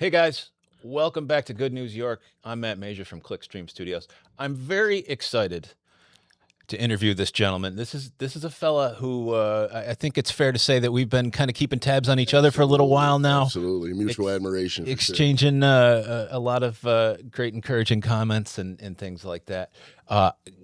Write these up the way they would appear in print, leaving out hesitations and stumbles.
Hey guys, welcome back to Good News York. I'm Matt Major from Clickstream Studios. I'm very excited to interview this gentleman. This is a fella who I think it's fair to say that we've been kind of keeping tabs on each other for a little while now. Absolutely, mutual admiration. Exchanging a lot of great encouraging comments and things like that.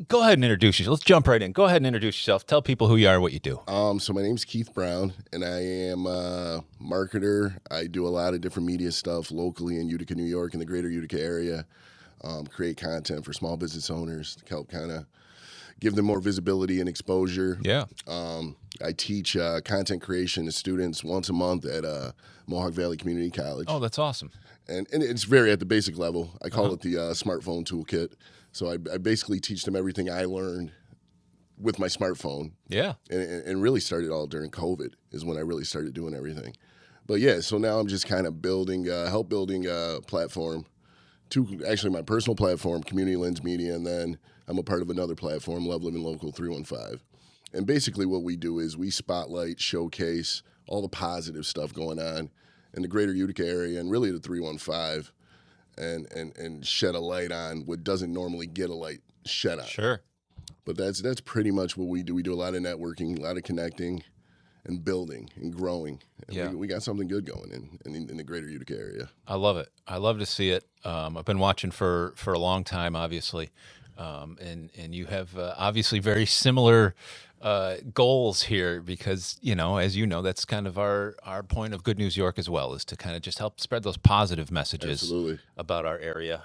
Go ahead and introduce yourself. Let's jump right in. Go ahead and introduce yourself. Tell people who you are, what you do. So my name's Keith Brown, and I am a marketer. I do a lot of different media stuff locally in Utica, New York, in the greater Utica area. Create content for small business owners to help kind of give them more visibility and exposure. Yeah. I teach content creation to students once a month at Mohawk Valley Community College. Oh, that's awesome. And it's very at the basic level. I call it the smartphone toolkit. So I basically teach them everything I learned with my smartphone. Yeah. And really started all during COVID is when I really started doing everything. But yeah, so now I'm just kind of building a platform. Actually, my personal platform, Community Lens Media, and then I'm a part of another platform, Love Living Local 315. And basically what we do is we spotlight, showcase all the positive stuff going on in the greater Utica area and really the 315 and shed a light on what doesn't normally get a light shed on. Sure. But that's pretty much what we do. We do a lot of networking, a lot of connecting and building and growing. And yeah. we got something good going in the greater Utica area. I love it. I love to see it. I've been watching for a long time, obviously. And you have obviously very similar goals here because, as you know, that's kind of our point of Good News York as well, is to kind of just help spread those positive messages Absolutely. About our area.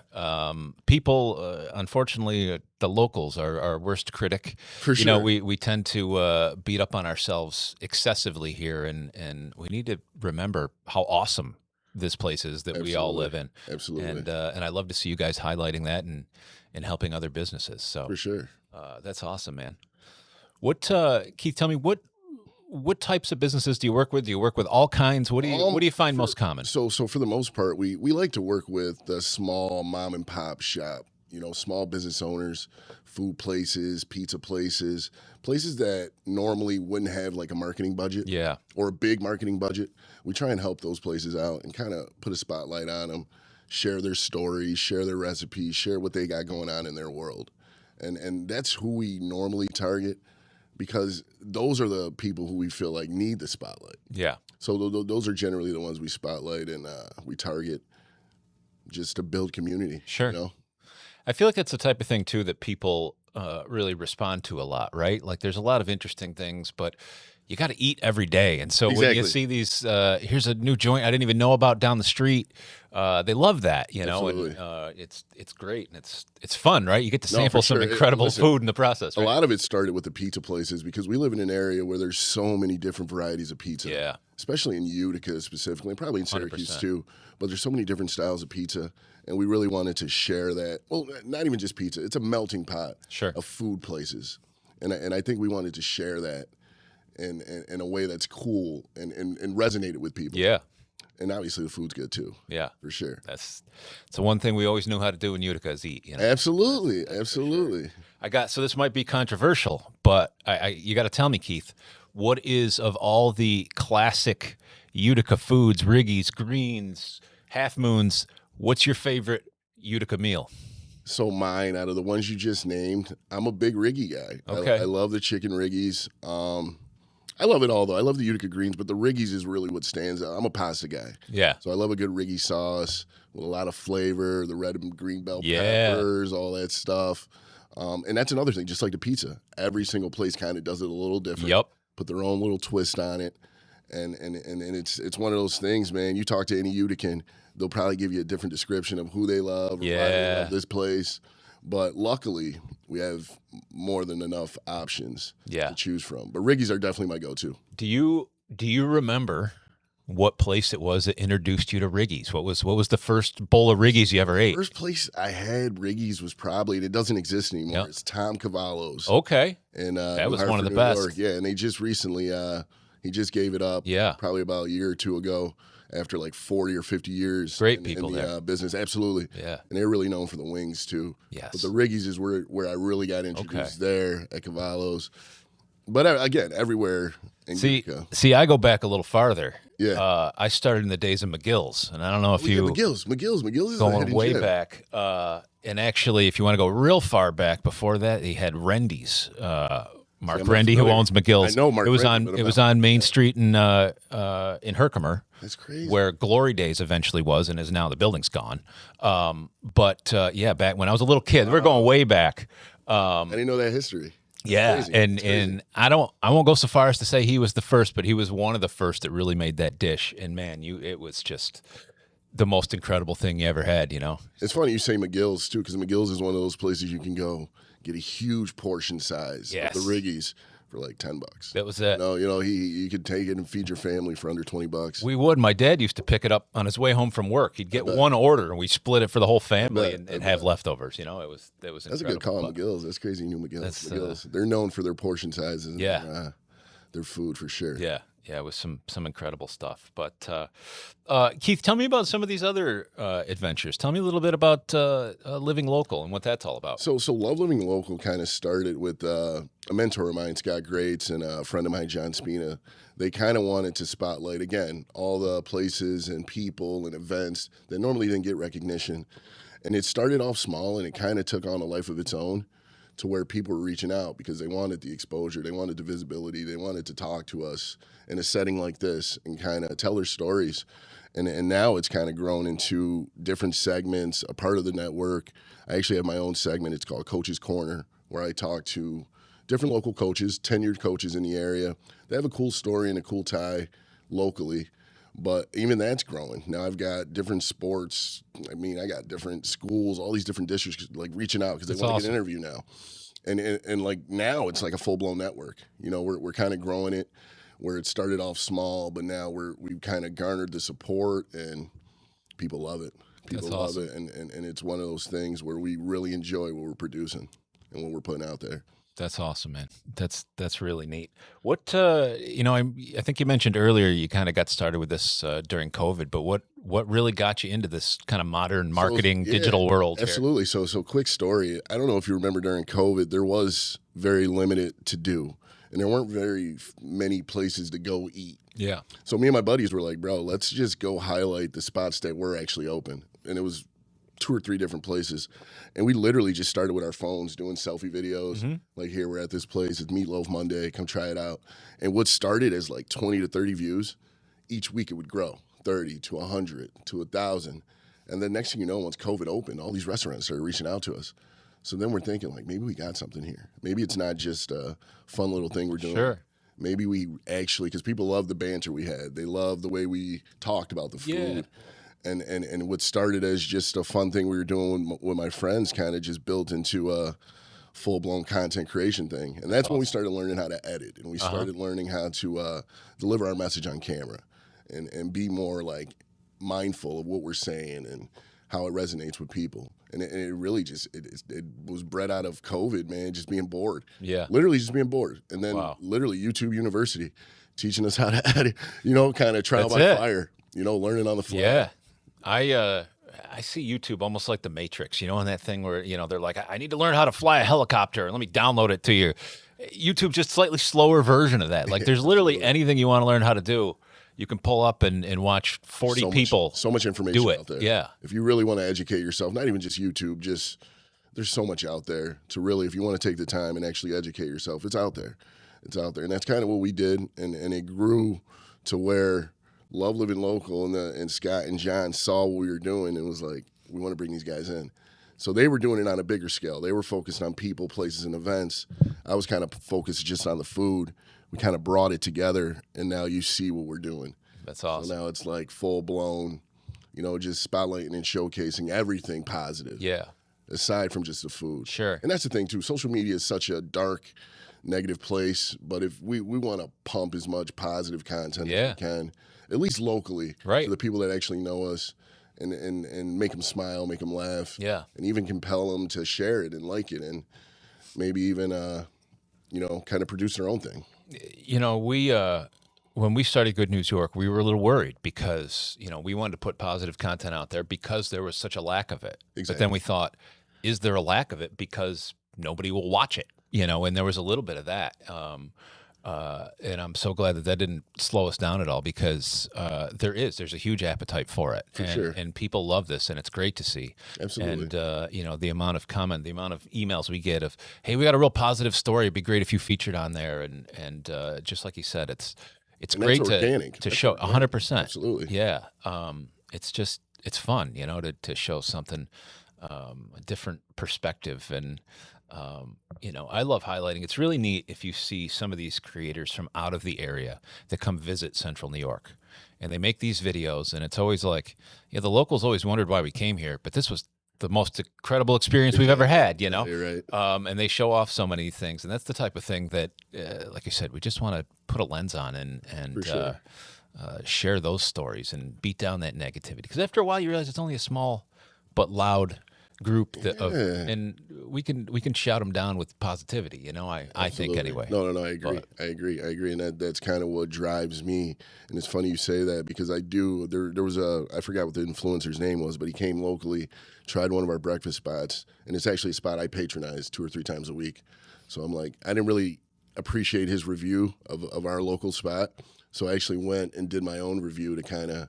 People, unfortunately, the locals are our worst critic. For sure. We tend to beat up on ourselves excessively here, and we need to remember how awesome this place is that we all live in. Absolutely. And I love to see you guys highlighting that and helping other businesses. So for sure. That's awesome, man. What Keith, tell me what types of businesses do you work with? Do you work with all kinds? What do you find most common? So for the most part, we like to work with the small mom and pop shop, small business owners, food places, pizza places that normally wouldn't have like a marketing budget. Yeah. Or a big marketing budget. We try and help those places out and kind of put a spotlight on them, share their stories, share their recipes, share what they got going on in their world. And that's who we normally target because those are the people who we feel like need the spotlight. Yeah. So those are generally the ones we spotlight and we target just to build community. Sure. I feel like that's the type of thing, too, that people really respond to a lot, right? Like there's a lot of interesting things, but you got to eat every day. And so when you see these, here's a new joint I didn't even know about down the street, they love that, Absolutely. And it's great and it's fun, right? You get to sample some incredible food in the process. Right? A lot of it started with the pizza places because we live in an area where there's so many different varieties of pizza. Yeah. Especially in Utica specifically, probably in Syracuse 100%. Too. But there's so many different styles of pizza. And we really wanted to share that. Well, not even just pizza. It's a melting pot of food places. And I think we wanted to share that in a way that's cool and resonated with people. Yeah. And obviously the food's good too. Yeah. For sure. That's the one thing we always knew how to do in Utica is eat. Absolutely. That's Absolutely. Sure. So this might be controversial, but you got to tell me, Keith, what is of all the classic Utica foods, riggies, greens, half moons, what's your favorite Utica meal? So mine, out of the ones you just named, I'm a big riggy guy. Okay. I love the chicken riggies. I love it all, though. I love the Utica greens, but the riggies is really what stands out. I'm a pasta guy. Yeah. So I love a good riggy sauce with a lot of flavor, the red and green bell peppers, all that stuff. And that's another thing, just like the pizza. Every single place kind of does it a little different. Yep. Put their own little twist on it. And it's one of those things, man. You talk to any Utican, they'll probably give you a different description of who they love or why they love this place. But luckily, we have more than enough options to choose from. But riggies are definitely my go-to. Do you remember what place it was that introduced you to riggies? What was the first bowl of riggies you ever ate? First place I had riggies was probably, and it doesn't exist anymore. Yep. It's Tom Cavallo's. Okay. And that was Hartford, one of the New best. York. Yeah, and they just recently he just gave it up. Yeah. Probably about a year or two ago. After like 40 or 50 years Great people in the business. Absolutely. Yeah. And they're really known for the wings too. Yes. But the riggies is where I really got introduced there at Cavallo's. But again, everywhere in Utica. See, I go back a little farther. I started in the days of McGill's, and I don't know if you McGill's is a going hidden way gem. back. And actually, if you want to go real far back before that, he had Rendy's. Mark I'm not Rendy, who familiar. owns McGill's. I know Mark It was Rendy, on. but I'm It was not- on Main Street in Herkimer. That's crazy. Where Glory Days eventually was, and is now the building's gone. But back when I was a little kid, we're going way back. I didn't know that history. Yeah, Crazy. It's crazy. and I won't go so far as to say he was the first, but he was one of the first that really made that dish. And man, it was just the most incredible thing you ever had. It's funny you say McGill's too, because McGill's is one of those places you can go get a huge portion size Yes. of the riggies for like $10. That was it. You could take it and feed your family for under $20. We would. My dad used to pick it up on his way home from work. He'd get one order, and we split it for the whole family and have leftovers. It was incredible. That's a good call, McGill's. That's crazy. You knew McGill's. McGill's. They're known for their portion sizes. Yeah. And their food for sure. Yeah, it was some incredible stuff. But Keith, tell me about some of these other adventures. Tell me a little bit about living local and what that's all about. So Love Living Local kind of started with a mentor of mine, Scott Greats, and a friend of mine, John Spina. They kind of wanted to spotlight, again, all the places and people and events that normally didn't get recognition. And it started off small, and it kind of took on a life of its own, to where people were reaching out because they wanted the exposure, they wanted the visibility, they wanted to talk to us in a setting like this and kind of tell their stories. And now it's kind of grown into different segments, a part of the network. I actually have my own segment. It's called Coach's Corner, where I talk to different local coaches, tenured coaches in the area. They have a cool story and a cool tie locally. But even that's growing. Now I've got different sports. I got different schools, all these different districts like reaching out because they want to get an interview now. And like now it's like a full-blown network. We're kind of growing it where it started off small, but now we've kind of garnered the support and people love it. People love it. And it's one of those things where we really enjoy what we're producing and what we're putting out there. That's awesome, man. That's really neat. What I think you mentioned earlier you kind of got started with this during COVID, but what really got you into this kind of modern marketing digital world here? Absolutely. So quick story. I don't know if you remember during COVID, there was very limited to do, and there weren't very many places to go eat. Yeah. So me and my buddies were like, bro, let's just go highlight the spots that were actually open, and it was 2 or 3 different places. And we literally just started with our phones doing selfie videos. Mm-hmm. Like, here, we're at this place. It's Meatloaf Monday. Come try it out. And what started as like 20 to 30 views, each week it would grow 30 to 100 to 1,000. And then next thing you know, once COVID opened, all these restaurants started reaching out to us. So then we're thinking, like, maybe we got something here. Maybe it's not just a fun little thing we're doing. Sure. Maybe we actually, because people love the banter we had. They love the way we talked about the food. Yeah. And what started as just a fun thing we were doing with my friends kind of just built into a full-blown content creation thing. And that's when we started learning how to edit, and we started learning how to deliver our message on camera and be more like mindful of what we're saying and how it resonates with people. And it really just, it was bred out of COVID, man, just being bored. Yeah. Literally just being bored. And then literally YouTube University teaching us how to edit, kind of trial by fire, learning on the fly. Yeah. I see YouTube almost like the Matrix, on that thing where, they're like, I need to learn how to fly a helicopter. Let me download it to you. YouTube, just slightly slower version of that. Like there's literally anything you want to learn how to do, you can pull up and watch 40 people. So much information do it. out there. Yeah. If you really want to educate yourself, not even just YouTube, there's so much out there to really, if you want to take the time and actually educate yourself, it's out there. It's out there. And that's kind of what we did. And it grew to where Love Living Local and Scott and John saw what we were doing and was like, we want to bring these guys in. So they were doing it on a bigger scale. They were focused on people, places, and events. I was kind of focused just on the food. We kind of brought it together, and now you see what we're doing. That's awesome. So now it's like full-blown, just spotlighting and showcasing everything positive. Yeah. Aside from just the food. Sure. And that's the thing, too. Social media is such a dark, negative place, but if we want to pump as much positive content as we can, at least locally, right, to the people that actually know us, and make them smile, make them laugh, and even compel them to share it and like it, and maybe even, kind of produce their own thing. We when we started Good News York, we were a little worried because, we wanted to put positive content out there because there was such a lack of it. Exactly. But then we thought, is there a lack of it because nobody will watch it? And there was a little bit of that. And I'm so glad that that didn't slow us down at all, because there's a huge appetite for it, For sure. and people love this, and it's great to see. Absolutely. And you know, the amount of comment, the amount of emails we get of, hey, we got a real positive story. It'd be great if you featured on there. And just like you said, it's And that's great organic. to That's show organic. 100%. Absolutely. Yeah. It's fun, you know, to show something, a different perspective. And you know, I love highlighting. It's really neat if you see some of these creators from out of the area that come visit Central New York, and they make these videos, and it's always like, yeah, the locals always wondered why we came here, but this was the most incredible experience we've ever had, you know? You're right. And they show off so many things, and that's the type of thing that, like you said, we just want to put a lens on and For sure. share those stories and beat down that negativity. Because after a while, you realize it's only a small but loud group and we can shout them down with positivity. You know, I think Absolutely. anyway. No, I agree. I agree, and that's kind of what drives me. And it's funny you say that, because I do. There was I forgot what the influencer's name was, but he came locally, tried one of our breakfast spots, and it's actually a spot I patronize 2 or 3 times a week. So I'm like, I didn't really appreciate his review of our local spot, so I actually went and did my own review to kind of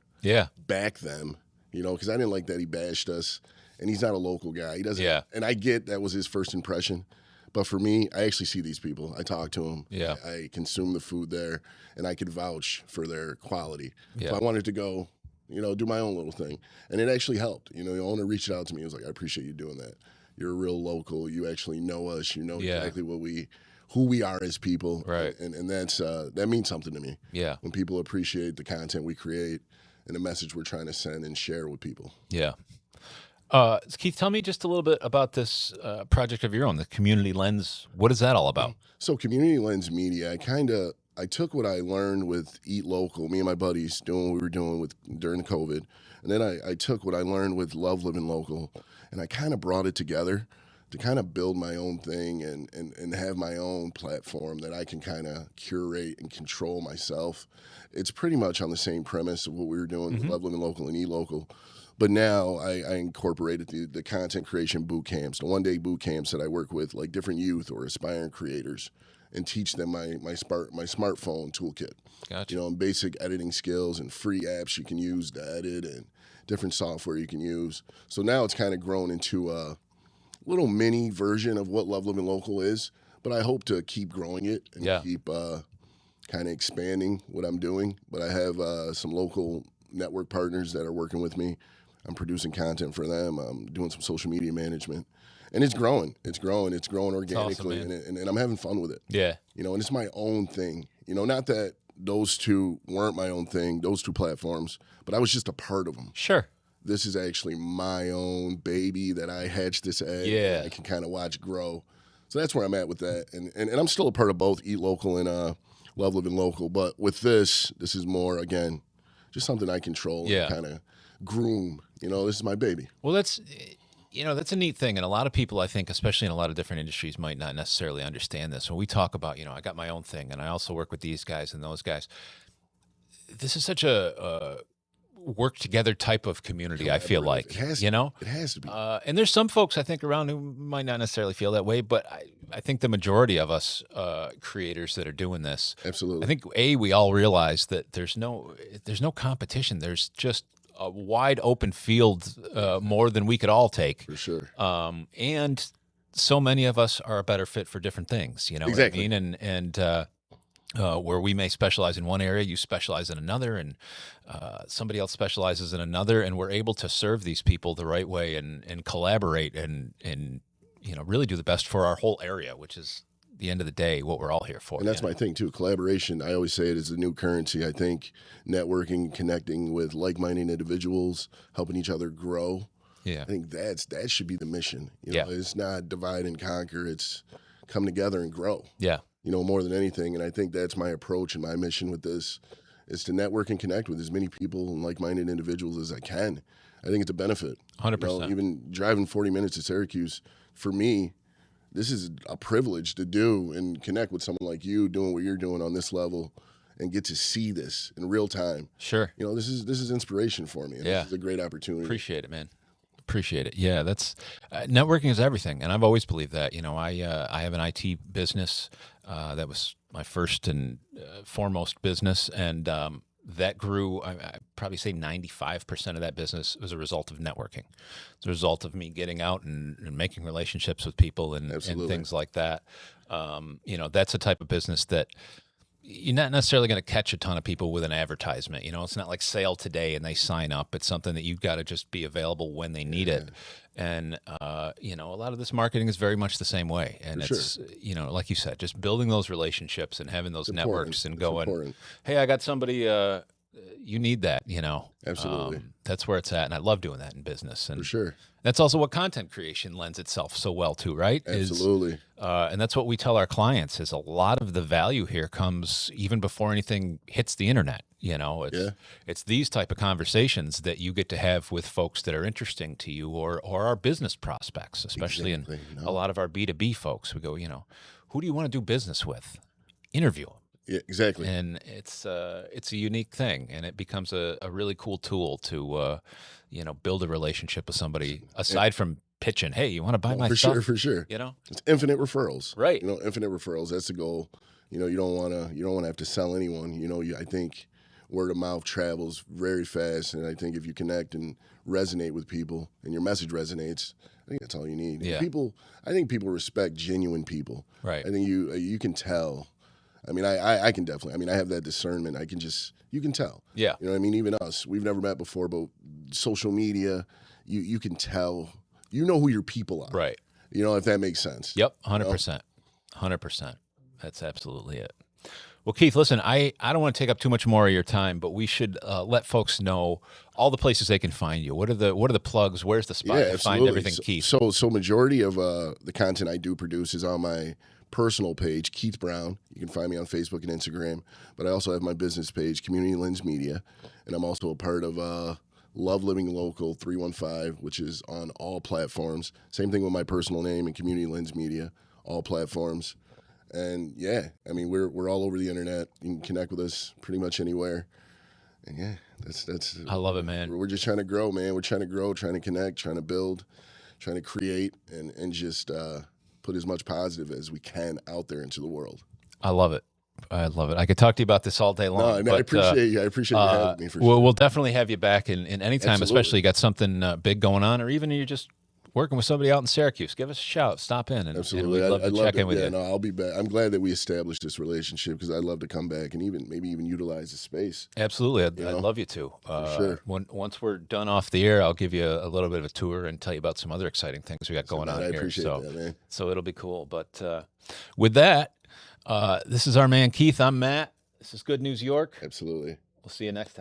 back them, you know, because I didn't like that he bashed us. And he's not a local guy. He doesn't. Yeah. And I get that was his first impression. But for me, I actually see these people. I talk to them. Yeah. I consume the food there, and I could vouch for their quality. Yeah. So I wanted to go, you know, do my own little thing. And it actually helped. You know, the owner reached out to me. He was like, I appreciate you doing that. You're a real local. You actually know us. You know exactly who we are as people. Right. And that's that means something to me. Yeah. When people appreciate the content we create and the message we're trying to send and share with people. Yeah. Keith, tell me just a little bit about this project of your own, the Community Lens. What is that all about? So Community Lens Media, I took what I learned with Eat Local, me and my buddies doing what we were doing during COVID, and then I took what I learned with Love Living Local, and I kind of brought it together to kind of build my own thing and have my own platform that I can kind of curate and control myself. It's pretty much on the same premise of what we were doing with Love Living Local and Eat Local. But now I incorporated the content creation boot camps, the one-day boot camps that I work with, like different youth or aspiring creators, and teach them my smartphone toolkit. Gotcha. You know, and basic editing skills and free apps you can use to edit and different software you can use. So now it's kind of grown into a little mini version of what Love Living Local is. But I hope to keep growing it and keep kind of expanding what I'm doing. But I have some local network partners that are working with me. I'm producing content for them. I'm doing some social media management, and it's growing. It's growing organically, awesome, and I'm having fun with it. Yeah. You know, and it's my own thing. You know, not that those two weren't my own thing, those two platforms, but I was just a part of them. Sure. This is actually my own baby that I hatched this egg. Yeah. And I can kind of watch grow. So that's where I'm at with that, and I'm still a part of both Eat Local and Love Living Local. But with this is more, again, just something I control and kind of groom. You know, this is my baby. Well, that's a neat thing. And a lot of people, I think, especially in a lot of different industries, might not necessarily understand this. When we talk about, you know, I got my own thing and I also work with these guys and those guys. This is such a work together type of community, I feel like. It has to, you know? It has to be. And there's some folks, I think, around who might not necessarily feel that way, but I think the majority of us creators that are doing this, Absolutely. I think, we all realize that there's no competition. There's just a wide open field, more than we could all take. For sure. And so many of us are a better fit for different things, you know Exactly. what I mean? And where we may specialize in one area, you specialize in another, and somebody else specializes in another, and we're able to serve these people the right way and collaborate and you know, really do the best for our whole area, which is the end of the day what we're all here for. And that's my thing too. Collaboration, I always say it is the new currency. I think networking, connecting with like-minded individuals, helping each other grow. Yeah. I think that should be the mission. You know, it's not divide and conquer. It's come together and grow. Yeah. You know, more than anything. And I think that's my approach and my mission with this is to network and connect with as many people and like-minded individuals as I can. I think it's a benefit. 100%. You know, even driving 40 minutes to Syracuse, for me, this is a privilege to do and connect with someone like you doing what you're doing on this level and get to see this in real time. Sure. You know, this is inspiration for me. And This is a great opportunity. Appreciate it, man. Appreciate it. Yeah, that's networking is everything, and I've always believed that. You know, I have an IT business that was my first and foremost business, and that grew. I probably say 95% of that business was a result of networking. It's a result of me getting out and making relationships with people and things like that. That's a type of business that you're not necessarily going to catch a ton of people with an advertisement. It's not like sale today and they sign up. It's something that you've got to just be available when they need it. And, a lot of this marketing is very much the same way. And it's, like you said, just building those relationships and having those networks and going, hey, I got somebody, you need that, Absolutely. That's where it's at. And I love doing that in business. And for sure. That's also what content creation lends itself so well to, right? Absolutely. And that's what we tell our clients is a lot of the value here comes even before anything hits the internet. It's these type of conversations that you get to have with folks that are interesting to you or our business prospects, especially in a lot of our B2B folks. We go, who do you want to do business with? Interview them. Yeah, exactly. And it's a unique thing, and it becomes a really cool tool to build a relationship with somebody aside from pitching. Hey, you want to buy my stuff? For sure. It's infinite referrals, right? Infinite referrals. That's the goal. You don't want to have to sell anyone. I think word of mouth travels very fast, and I think if you connect and resonate with people, and your message resonates, I think that's all you need. Yeah. I think people respect genuine people. Right. I think you can tell. I mean, I can definitely. I mean, I have that discernment. You can tell. Yeah. You know what I mean? Even us, we've never met before, but social media, you can tell. You know who your people are. Right. If that makes sense. Yep, 100%. 100%. That's absolutely it. Well, Keith, listen, I don't want to take up too much more of your time, but we should let folks know all the places they can find you. What are the plugs? Where's the spot to find everything, Keith? So majority of the content I do produce is on my personal page, Keith Brown. You can find me on Facebook and Instagram, but I also have my business page, Community Lens Media, and I'm also a part of Love Living Local 315, which is on all platforms. Same thing with my personal name and Community Lens Media, all platforms. And we're all over the internet. You can connect with us pretty much anywhere. And that's. I love it, man. We're just trying to grow, man. We're trying to grow, trying to connect, trying to build, trying to create, and just put as much positive as we can out there into the world. I love it. I could talk to you about this all day long. No, I appreciate you. I appreciate you having me. For sure. We'll definitely have you back in any time, Absolutely. Especially you got something big going on, or even you're just working with somebody out in Syracuse. Give us a shout. Stop in. Absolutely. And we'd love to check in with you. No, I'll be back. I'm glad that we established this relationship because I'd love to come back and maybe even utilize the space. Absolutely. I'd love you to. For sure. Once we're done off the air, I'll give you a little bit of a tour and tell you about some other exciting things we got going on here. I appreciate that, man. So it'll be cool. But with that, this is our man Keith. I'm Matt. This is Good News York. Absolutely. We'll see you next time.